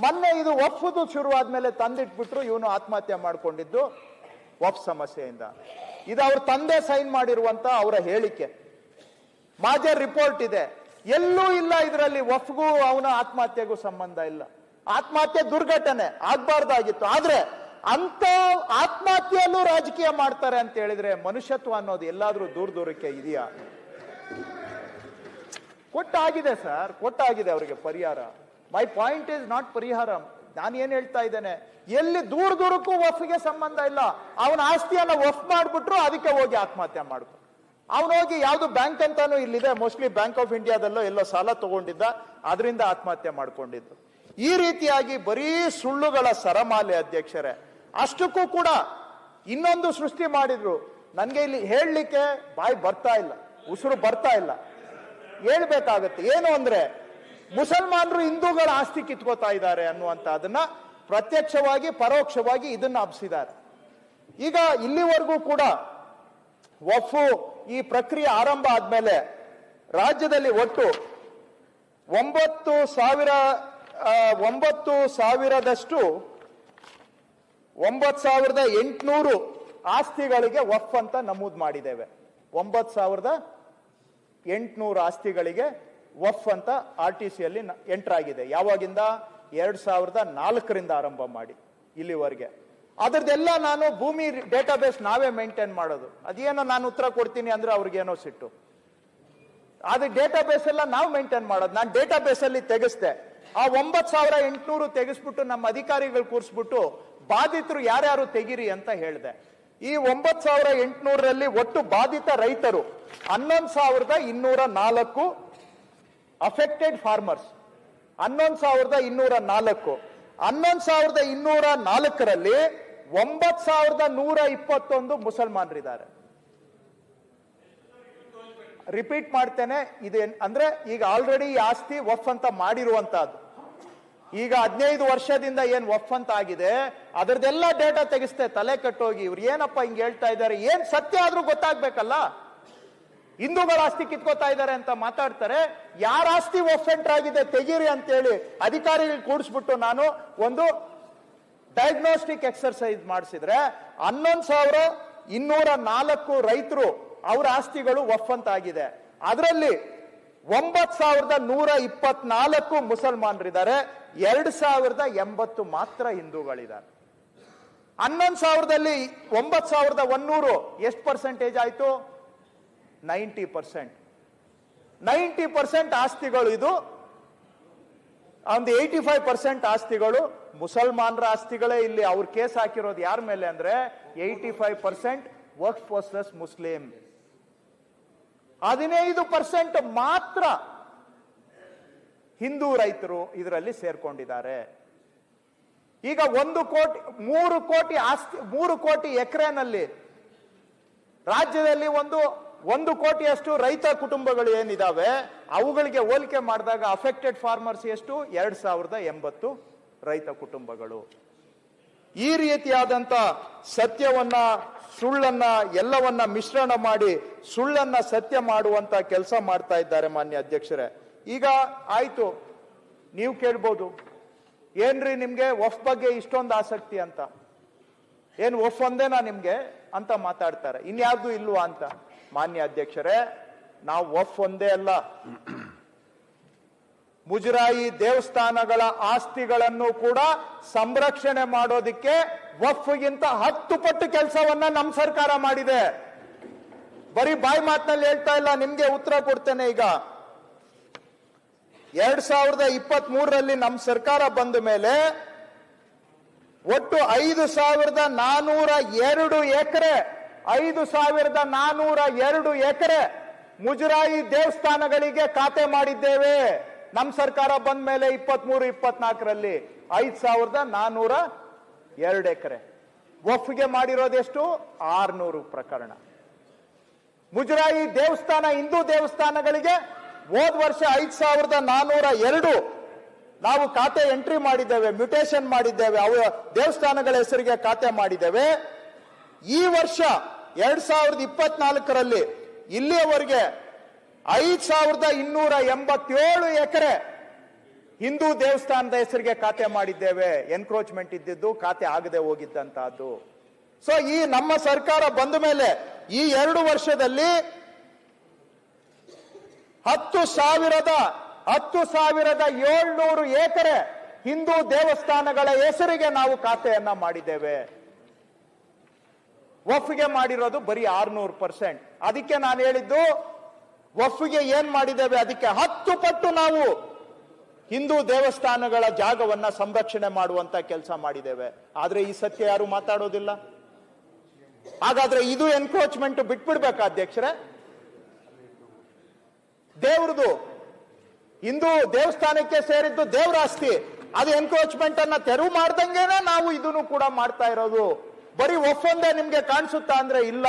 ಮೊನ್ನೆ ಇದು ವಫ್ದು ಶುರುವಾದ್ಮೇಲೆ ತಂದಿಟ್ಬಿಟ್ರು, ಇವನು ಆತ್ಮಹತ್ಯೆ ಮಾಡ್ಕೊಂಡಿದ್ದು ವಫ್ ಸಮಸ್ಯೆಯಿಂದ. ಇದು ಅವ್ರ ತಂದೆ ಸೈನ್ ಮಾಡಿರುವಂತ ಅವರ ಹೇಳಿಕೆ, ಮಾಜರ್ ರಿಪೋರ್ಟ್ ಇದೆ. ಎಲ್ಲೂ ಇಲ್ಲ ಇದರಲ್ಲಿ ವಫ್ಗೂ ಅವನ ಆತ್ಮಹತ್ಯೆಗೂ ಸಂಬಂಧ ಇಲ್ಲ. ಆತ್ಮಹತ್ಯೆ ದುರ್ಘಟನೆ ಆಗ್ಬಾರ್ದಾಗಿತ್ತು, ಆದ್ರೆ ಅಂತ ಆತ್ಮಹತ್ಯೆಯಲ್ಲೂ ರಾಜಕೀಯ ಮಾಡ್ತಾರೆ ಅಂತ ಹೇಳಿದ್ರೆ ಮನುಷ್ಯತ್ವ ಅನ್ನೋದು ಎಲ್ಲಾದ್ರೂ ದೂರಕ್ಕೆ ಇದೆಯಾ? ಕೊಟ್ಟಾಗಿದೆ ಸರ್, ಕೊಟ್ಟಾಗಿದೆ ಅವರಿಗೆ ಪರಿಹಾರ. ಮೈ ಪಾಯಿಂಟ್ ಇಸ್ ನಾಟ್ ಪರಿಹಾರ. ನಾನು ಏನ್ ಹೇಳ್ತಾ ಇದ್ದೇನೆ, ಎಲ್ಲಿ ದೂರಕ್ಕೂ ವಫ್ಗೆ ಸಂಬಂಧ ಇಲ್ಲ. ಅವನ ಆಸ್ತಿಯನ್ನ ವಫ್ ಮಾಡ್ಬಿಟ್ರು, ಅದಕ್ಕೆ ಹೋಗಿ ಆತ್ಮಹತ್ಯೆ ಮಾಡ್ಕೊ. ಅವನು ಹೋಗಿ ಯಾವ್ದು ಬ್ಯಾಂಕ್ ಅಂತಾನು ಇಲ್ಲಿದೆ, ಮೋಸ್ಟ್ಲಿ ಬ್ಯಾಂಕ್ ಆಫ್ ಇಂಡಿಯಾದಲ್ಲೋ ಎಲ್ಲೋ ಸಾಲ ತಗೊಂಡಿದ್ದ, ಅದರಿಂದ ಆತ್ಮಹತ್ಯೆ ಮಾಡ್ಕೊಂಡಿದ್ದು. ಈ ರೀತಿಯಾಗಿ ಬರೀ ಸುಳ್ಳುಗಳ ಸರಮಾಲೆ ಅಧ್ಯಕ್ಷರೇ. ಅಷ್ಟಕ್ಕೂ ಕೂಡ ಇನ್ನೊಂದು ಸೃಷ್ಟಿ ಮಾಡಿದ್ರು. ನನ್ಗೆ ಇಲ್ಲಿ ಹೇಳಲಿಕ್ಕೆ ಬಾಯಿ ಬರ್ತಾ ಇಲ್ಲ, ಉಸಿರು ಬರ್ತಾ ಇಲ್ಲ. ಹೇಳ್ಬೇಕಾಗತ್ತೆ. ಏನು ಅಂದ್ರೆ ಮುಸಲ್ಮಾನರು ಹಿಂದೂಗಳ ಆಸ್ತಿ ಕಿತ್ಕೋತಾ ಇದ್ದಾರೆ ಅನ್ನುವಂತ ಅದನ್ನ ಪ್ರತ್ಯಕ್ಷವಾಗಿ ಪರೋಕ್ಷವಾಗಿ ಇದನ್ನ ಹಬ್ಸಿದ್ದಾರೆ. ಈಗ ಇಲ್ಲಿವರೆಗೂ ಕೂಡ ವಫ್ ಈ ಪ್ರಕ್ರಿಯೆ ಆರಂಭ ಆದ್ಮೇಲೆ ರಾಜ್ಯದಲ್ಲಿ ಒಟ್ಟು 9,800 ಆಸ್ತಿಗಳಿಗೆ ವಫ್ ಅಂತ ನಮೂದು ಮಾಡಿದ್ದೇವೆ. 9,800 ಆಸ್ತಿಗಳಿಗೆ ವಫ್ ಅಂತ RTCಯಲ್ಲಿ ಎಂಟರ್ ಆಗಿದೆ. ಯಾವಾಗಿಂದ? 2004ರಿಂದ ಆರಂಭ ಮಾಡಿ ಇಲ್ಲಿವರೆಗೆ. ಅದ್ರದ್ದೆಲ್ಲ ನಾನು ಭೂಮಿ ಡೇಟಾಬೇಸ್ ನಾವೇ ಮೇಂಟೈನ್ ಮಾಡೋದು. ಅದೇನೋ ನಾನು ಉತ್ತರ ಕೊಡ್ತೀನಿ ಅಂದ್ರೆ ಅವ್ರಿಗೇನೋ ಸಿಟ್ಟು. ಅದು ಡೇಟಾಬೇಸ್ ಎಲ್ಲ ನಾವು ಮೇಂಟೈನ್ ಮಾಡೋದು. ನಾನು ಡೇಟಾಬೇಸ್ ಅಲ್ಲಿ ತೆಗೆಸ್ದೆ. ಆ 9,800 ತೆಗೆಸ್ಬಿಟ್ಟು ನಮ್ಮ ಅಧಿಕಾರಿಗಳು ಕೂರಿಸ್ಬಿಟ್ಟು ಬಾಧಿತರು ಯಾರ್ಯಾರು ತೆಗಿರಿ ಅಂತ ಹೇಳಿದೆ. ಈ 9,800ರಲ್ಲಿ ಒಟ್ಟು ಬಾಧಿತ ರೈತರು 11,204 ಅಫೆಕ್ಟೆಡ್ ಫಾರ್ಮರ್ಸ್. 11,204. 11,204ರಲ್ಲಿ 9,121 ಮುಸಲ್ಮಾನರಿದ್ದಾರೆ. ರಿಪೀಟ್ ಮಾಡ್ತೇನೆ, ಇದು ಅಂದ್ರೆ ಈಗ ಆಲ್ರೆಡಿ ಈ ಆಸ್ತಿ ವಫ್ ಅಂತ ಮಾಡಿರುವಂತಹದ್ದು. ಈಗ 15 ವರ್ಷದಿಂದ ಏನ್ ವಫ್ ಅಂತ ಆಗಿದೆ ಅದರದೆಲ್ಲ ಡೇಟಾ ತೆಗಿಸ್ತೆ. ತಲೆ ಕಟ್ಟೋಗಿ ಇವ್ರು ಏನಪ್ಪ ಹಿಂಗ್ ಹೇಳ್ತಾ ಇದ್ದಾರೆ, ಏನ್ ಸತ್ಯ ಆದ್ರೂ ಗೊತ್ತಾಗ್ಬೇಕಲ್ಲ. ಹಿಂದೂಗಳ ಆಸ್ತಿ ಕಿತ್ಕೋತಾ ಇದ್ದಾರೆ ಅಂತ ಮಾತಾಡ್ತಾರೆ. ಯಾರ ಆಸ್ತಿ ವಫ್ ಎಂಟರ್ ಆಗಿದೆ ತೆಗೀರಿ ಅಂತೇಳಿ ಅಧಿಕಾರಿಗಳು ಕೂಡಿಸ್ಬಿಟ್ಟು ನಾನು ಒಂದು ಡಯಾಗ್ನೋಸ್ಟಿಕ್ ಎಕ್ಸರ್ಸೈಸ್ ಮಾಡಿಸಿದ್ರೆ 11,204 ರೈತರು ಅವರ ಆಸ್ತಿಗಳು ವಫ್ ಅಂತ ಆಗಿದೆ. ಅದರಲ್ಲಿ 9,124 ಮುಸಲ್ಮಾನರಿದ್ದಾರೆ, 2,080 ಮಾತ್ರ ಹಿಂದೂಗಳಿದ್ದಾರೆ. 11,000ದಲ್ಲಿ 9,100 ಎಷ್ಟು ಪರ್ಸೆಂಟೇಜ್ ಆಯ್ತು? 90%. 90% ಆಸ್ತಿಗಳು ಇದು. ಒಂದು 85% ಆಸ್ತಿಗಳು ಮುಸಲ್ಮಾನರ ಆಸ್ತಿಗಳೇ. ಇಲ್ಲಿ ಅವ್ರ ಕೇಸ್ ಹಾಕಿರೋದು ಯಾರ ಮೇಲೆ ಅಂದ್ರೆ 85% ವಕ್ಫ್ ವರ್ಸಸ್ ಮುಸ್ಲಿಂ. 15% ಮಾತ್ರ ಹಿಂದೂ ರೈತರು ಇದರಲ್ಲಿ ಸೇರ್ಕೊಂಡಿದ್ದಾರೆ. ಈಗ 3 ಕೋಟಿ ಆಸ್ತಿ, 3 ಕೋಟಿ ಎಕರೆನಲ್ಲಿ ರಾಜ್ಯದಲ್ಲಿ 1 ಕೋಟಿಯಷ್ಟು ರೈತ ಕುಟುಂಬಗಳು ಏನಿದಾವೆ ಅವುಗಳಿಗೆ ಹೋಲಿಕೆ ಮಾಡಿದಾಗ ಅಫೆಕ್ಟೆಡ್ ಫಾರ್ಮರ್ಸ್ ಎಷ್ಟು? 2,080 ರೈತ ಕುಟುಂಬಗಳು. ಈ ರೀತಿಯಾದಂತ ಸತ್ಯವನ್ನ ಸುಳ್ಳನ್ನ ಎಲ್ಲವನ್ನ ಮಿಶ್ರಣ ಮಾಡಿ ಸುಳ್ಳನ್ನ ಸತ್ಯ ಮಾಡುವಂತ ಕೆಲಸ ಮಾಡ್ತಾ ಇದ್ದಾರೆ ಮಾನ್ಯ ಅಧ್ಯಕ್ಷರೇ. ಈಗ ಆಯ್ತು, ನೀವು ಕೇಳ್ಬೋದು ಏನ್ರಿ ನಿಮ್ಗೆ ವಫ್ ಬಗ್ಗೆ ಇಷ್ಟೊಂದು ಆಸಕ್ತಿ ಅಂತ, ಏನ್ ವಫ್ ಒಂದೇನಾ ನಿಮ್ಗೆ ಅಂತ ಮಾತಾಡ್ತಾರೆ, ಇನ್ಯಾವ್ದು ಇಲ್ವಾ ಅಂತ. ಮಾನ್ಯ ಅಧ್ಯಕ್ಷರೇ, ನಾವು ವಫ್ ಒಂದೇ ಅಲ್ಲ, ಮುಜರಾಯಿ ದೇವಸ್ಥಾನಗಳ ಆಸ್ತಿಗಳನ್ನು ಕೂಡ ಸಂರಕ್ಷಣೆ ಮಾಡೋದಿಕ್ಕೆ ವಫ್ಗಿಂತ 10 ಪಟ್ಟು ಕೆಲಸವನ್ನ ನಮ್ಮ ಸರ್ಕಾರ ಮಾಡಿದೆ. ಬರೀ ಬಾಯಿ ಮಾತಿನಲ್ಲಿ ಹೇಳ್ತಾ ಇಲ್ಲ, ನಿಮ್ಗೆ ಉತ್ತರ ಕೊಡ್ತೇನೆ. ಈಗ 2023ರಲ್ಲಿ ನಮ್ಮ ಸರ್ಕಾರ ಬಂದ ಮೇಲೆ ಒಟ್ಟು 5,402 ಎಕರೆ 5,402 ಎಕರೆ ಮುಜರಾಯಿ ದೇವಸ್ಥಾನಗಳಿಗೆ ಖಾತೆ ಮಾಡಿದ್ದೇವೆ. ನಮ್ಮ ಸರ್ಕಾರ ಬಂದ ಮೇಲೆ 23-24ರಲ್ಲಿ 5,402 ಎಕರೆ. ವಫ್ಗೆ ಮಾಡಿರೋದೆಷ್ಟು? 600 ಪ್ರಕರಣ. ಮುಜರಾಯಿ ದೇವಸ್ಥಾನ ಹಿಂದೂ ದೇವಸ್ಥಾನಗಳಿಗೆ ಹೋದ ವರ್ಷ 5,402 ನಾವು ಖಾತೆ ಎಂಟ್ರಿ ಮಾಡಿದ್ದೇವೆ, ಮ್ಯೂಟೇಷನ್ ಮಾಡಿದ್ದೇವೆ, ಅವ ದೇವಸ್ಥಾನಗಳ ಹೆಸರಿಗೆ ಖಾತೆ ಮಾಡಿದ್ದೇವೆ. ಈ ವರ್ಷ 2024ರಲ್ಲಿ ಇಲ್ಲಿಯವರೆಗೆ 5,287 ಎಕರೆ ಹಿಂದೂ ದೇವಸ್ಥಾನದ ಹೆಸರಿಗೆ ಖಾತೆ ಮಾಡಿದ್ದೇವೆ, ಎನ್ಕ್ರೋಚ್ಮೆಂಟ್ ಇದ್ದಿದ್ದು ಖಾತೆ ಆಗದೆ ಹೋಗಿದ್ದಂತಹದ್ದು. ಸೊ ಈ ನಮ್ಮ ಸರ್ಕಾರ ಬಂದ ಮೇಲೆ ಈ 2 ವರ್ಷದಲ್ಲಿ 10,700 ಎಕರೆ ಹಿಂದೂ ದೇವಸ್ಥಾನಗಳ ಹೆಸರಿಗೆ ನಾವು ಖಾತೆಯನ್ನ ಮಾಡಿದ್ದೇವೆ. ವಫ್ಗೆ ಮಾಡಿರೋದು ಬರೀ 600%. ಅದಕ್ಕೆ ನಾನು ಹೇಳಿದ್ದು ವಫ್ಗೆ ಏನ್ ಮಾಡಿದ್ದೇವೆ ಅದಕ್ಕೆ 10 ಪಟ್ಟು ನಾವು ಹಿಂದೂ ದೇವಸ್ಥಾನಗಳ ಜಾಗವನ್ನ ಸಂರಕ್ಷಣೆ ಮಾಡುವಂತ ಕೆಲಸ ಮಾಡಿದ್ದೇವೆ. ಆದ್ರೆ ಈ ಸತ್ಯ ಯಾರು ಮಾತಾಡೋದಿಲ್ಲ. ಹಾಗಾದ್ರೆ ಇದು ಎನ್ಕ್ರೋಚ್ಮೆಂಟ್ ಬಿಟ್ಬಿಡ್ಬೇಕಾ ಅಧ್ಯಕ್ಷರೇ? ದೇವ್ರದು ಹಿಂದೂ ದೇವಸ್ಥಾನಕ್ಕೆ ಸೇರಿದ್ದು ದೇವ್ರ ಆಸ್ತಿ, ಅದು ಎನ್ಕ್ರೋಚ್ಮೆಂಟ್ ಅನ್ನ ತೆರವು ಮಾಡ್ದಂಗೆನೆ ನಾವು ಇದನ್ನು ಕೂಡ ಮಾಡ್ತಾ ಇರೋದು. ಬರೀ ಒಪ್ಪಂದೇ ನಿಮ್ಗೆ ಕಾಣಿಸುತ್ತಾ ಅಂದ್ರೆ ಇಲ್ಲ.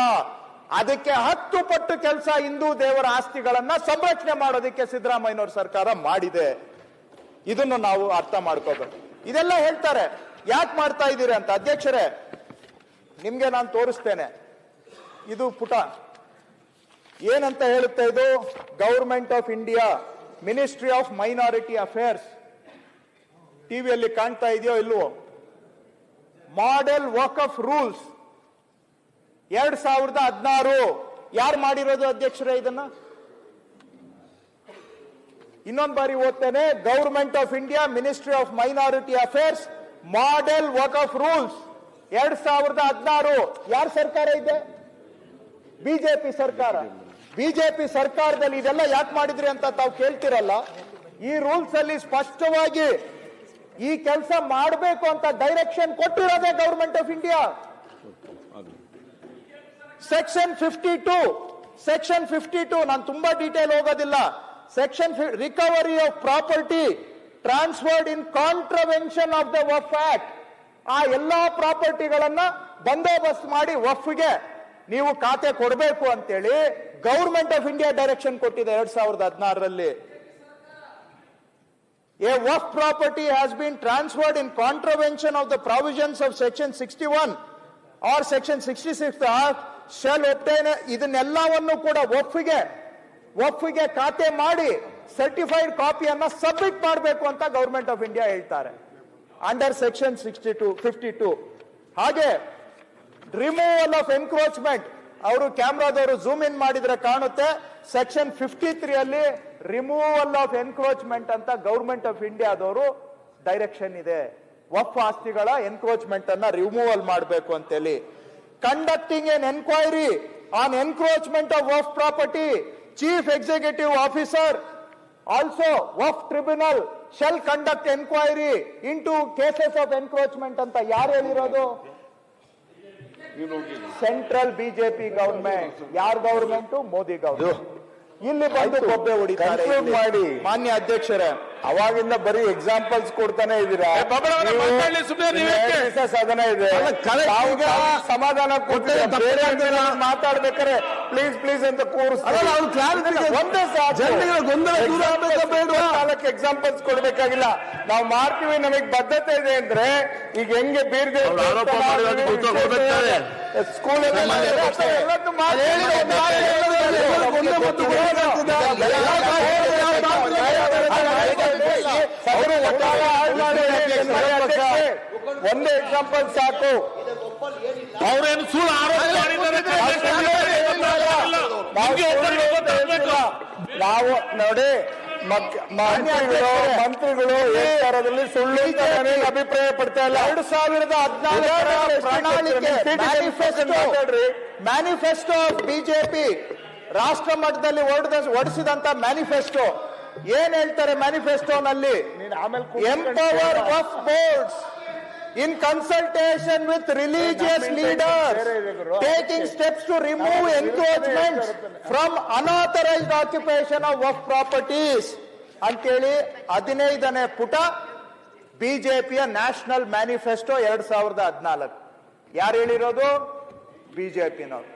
ಅದಕ್ಕೆ 10 ಪಟ್ಟು ಕೆಲಸ ಹಿಂದೂ ದೇವರ ಆಸ್ತಿಗಳನ್ನ ಸಂರಕ್ಷಣೆ ಮಾಡೋದಕ್ಕೆ ಸಿದ್ದರಾಮಯ್ಯನವ್ರ ಸರ್ಕಾರ ಮಾಡಿದೆ. ಇದನ್ನು ನಾವು ಅರ್ಥ ಮಾಡ್ಕೋಬೇಕು. ಇದೆಲ್ಲ ಹೇಳ್ತಾರೆ ಯಾಕೆ ಮಾಡ್ತಾ ಇದ್ದೀರಿ ಅಂತ. ಅಧ್ಯಕ್ಷರೇ, ನಿಮ್ಗೆ ನಾನು ತೋರಿಸ್ತೇನೆ. ಇದು ಪುಟ ಏನಂತ ಹೇಳುತ್ತೆ ಇದು. Government of India, ministry of minority affairs. ಟಿವಿಯಲ್ಲಿ ಕಾಣ್ತಾ ಇದೆಯೋ ಇಲ್ವೋ? Model Waqf rules 2016. ಯಾರು ಮಾಡಿರೋದು ಅಧ್ಯಕ್ಷರೇ ಇದನ್ನ? ಇನ್ನೊಂದು ಬಾರಿ ಓದ್ತೇನೆ. Government of India, ministry of minority affairs, model Waqf rules 2016. ಯಾರ ಸರ್ಕಾರ ಇದೆ? ಬಿಜೆಪಿ ಸರ್ಕಾರ. ಬಿಜೆಪಿ ಸರ್ಕಾರದಲ್ಲಿ ಇದೆಲ್ಲ ಯಾಕೆ ಮಾಡಿದ್ರಿ ಅಂತ ತಾವು ಕೇಳ್ತಿರಲ್ಲ. ಈ ರೂಲ್ಸ್ ಅಲ್ಲಿ ಸ್ಪಷ್ಟವಾಗಿ ಈ ಕೆಲಸ ಮಾಡಬೇಕು ಅಂತ ಡೈರೆಕ್ಷನ್ ಕೊಟ್ಟಿರೋದೇ ಗವರ್ಮೆಂಟ್ ಆಫ್ ಇಂಡಿಯಾ. ಸೆಕ್ಷನ್ 52 ನಾನು ತುಂಬಾ ಡೀಟೇಲ್ ಹೋಗೋದಿಲ್ಲ. Section recovery of property transferred in contravention of the Waqf act. ಆ ಎಲ್ಲಾ ಪ್ರಾಪರ್ಟಿಗಳನ್ನ ಬಂದೋಬಸ್ತ್ ಮಾಡಿ ವಫ್ಗೆ ನೀವು ಖಾತೆ ಕೊಡಬೇಕು ಅಂತೇಳಿ ಗವರ್ಮೆಂಟ್ ಆಫ್ ಇಂಡಿಯಾ ಡೈರೆಕ್ಷನ್ ಕೊಟ್ಟಿದೆ 2016ರಲ್ಲಿ. A waqf property has been transferred in contravention of the provisions of section 61 or section 66 shall obtain. ಇದನ್ನೆಲ್ಲವನ್ನು ಕೂಡ ವಫ್ಗೆ ಖಾತೆ ಮಾಡಿ ಸರ್ಟಿಫೈಡ್ ಕಾಪಿಯನ್ನ ಸಬ್ಮಿಟ್ ಮಾಡಬೇಕು ಅಂತ ಗವರ್ಮೆಂಟ್ ಆಫ್ ಇಂಡಿಯಾ ಹೇಳ್ತಾರೆ ಅಂಡರ್ ಸೆಕ್ಷನ್ 52. ಹಾಗೆ ರಿಮೂವಲ್ ಆಫ್ ಎನ್ಕ್ರೋಚ್ಮೆಂಟ್, ಅವರು ಕ್ಯಾಮ್ರಾದವರು zoom in ಮಾಡಿದ್ರೆ ಕಾಣುತ್ತೆ. ಸೆಕ್ಷನ್ 53 ಅಲ್ಲಿ ರಿಮೂವಲ್ ಆಫ್ ಎನ್ಕ್ರೋಚ್ಮೆಂಟ್ ಅಂತ ಗವರ್ಮೆಂಟ್ ಆಫ್ ಇಂಡಿಯಾದವರು ಡೈರೆಕ್ಷನ್ ಇದೆ. ವಫ್ ಆಸ್ತಿಗಳ ಎನ್ಕ್ರೋಚ್ಮೆಂಟ್ ಅನ್ನ ರಿಮೂವಲ್ ಮಾಡಬೇಕು ಅಂತೇಳಿ. Conducting N enquiry on encroachment of Waqf property, chief executive officer also Waqf tribunal shell conduct enquiry into cases of encroachment ಅಂತ ಯಾರು ಹೇಳಿರೋದು? Central BJP government. ಯಾರ ಗವರ್ಮೆಂಟ್? ಮೋದಿ ಗವರ್ಮೆಂಟ್. ಇಲ್ಲಿ ಬಂದು ಬೊಬ್ಬೆ ಹೊಡಿತಾರೆ. ಮಾನ್ಯ ಅಧ್ಯಕ್ಷರೇ, ಅವಾಗಿಂದ ಬರೀ ಎಕ್ಸಾಂಪಲ್ಸ್ ಕೊಡ್ತಾನೆ ಇದ್ದೀರಾ. ಸದನ ಇದೆ, ಸಮಾಧಾನ ಮಾತಾಡ್ಬೇಕಾರೆ ಪ್ಲೀಸ್ ಅಂತ ಒಂದೇ ನಾಲ್ಕು ಎಕ್ಸಾಂಪಲ್ಸ್ ಕೊಡ್ಬೇಕಾಗಿಲ್ಲ. ನಾವು ಮಾಡ್ತೀವಿ, ನಮಗೆ ಬದ್ಧತೆ ಇದೆ ಅಂದ್ರೆ ಈಗ ಹೆಂಗೆ ಬೀರ್ಗೆ ಸ್ಕೂಲ್ ಒಂದೇ ಎಕ್ಸಾಂಪಲ್ ಸಾಕು. ಅವರೇನು ಸುಳ್ಳು ಆರೋಪ ನಾವು ನೋಡಿ. ಮಂತ್ರಿಗಳು ಸರ್ಕಾರದಲ್ಲಿ ಸುಳ್ಳು ಅಭಿಪ್ರಾಯ ಪಡ್ತಾ ಇಲ್ಲ. 2014 ಪ್ರಣಾಳಿಕೆ ಮ್ಯಾನಿಫೆಸ್ಟೋ ಬಿಜೆಪಿ ರಾಷ್ಟ್ರ ಮಟ್ಟದಲ್ಲಿ ಹೊರಡಿಸಿದಂತ ಮ್ಯಾನಿಫೆಸ್ಟೋ ಏನ್ ಹೇಳ್ತಾರೆ? ಮ್ಯಾನಿಫೆಸ್ಟೋನಲ್ಲಿ empower Waqf boards in consultation with religious leaders, taking steps to remove encroachments from unauthorized occupation of waqf properties ಅಂತೇಳಿ 15ನೇ ಪುಟ ಬಿಜೆಪಿಯ ನ್ಯಾಷನಲ್ ಮ್ಯಾನಿಫೆಸ್ಟೋ 2014. ಯಾರು ಹೇಳಿರೋದು? ಬಿಜೆಪಿನವರು.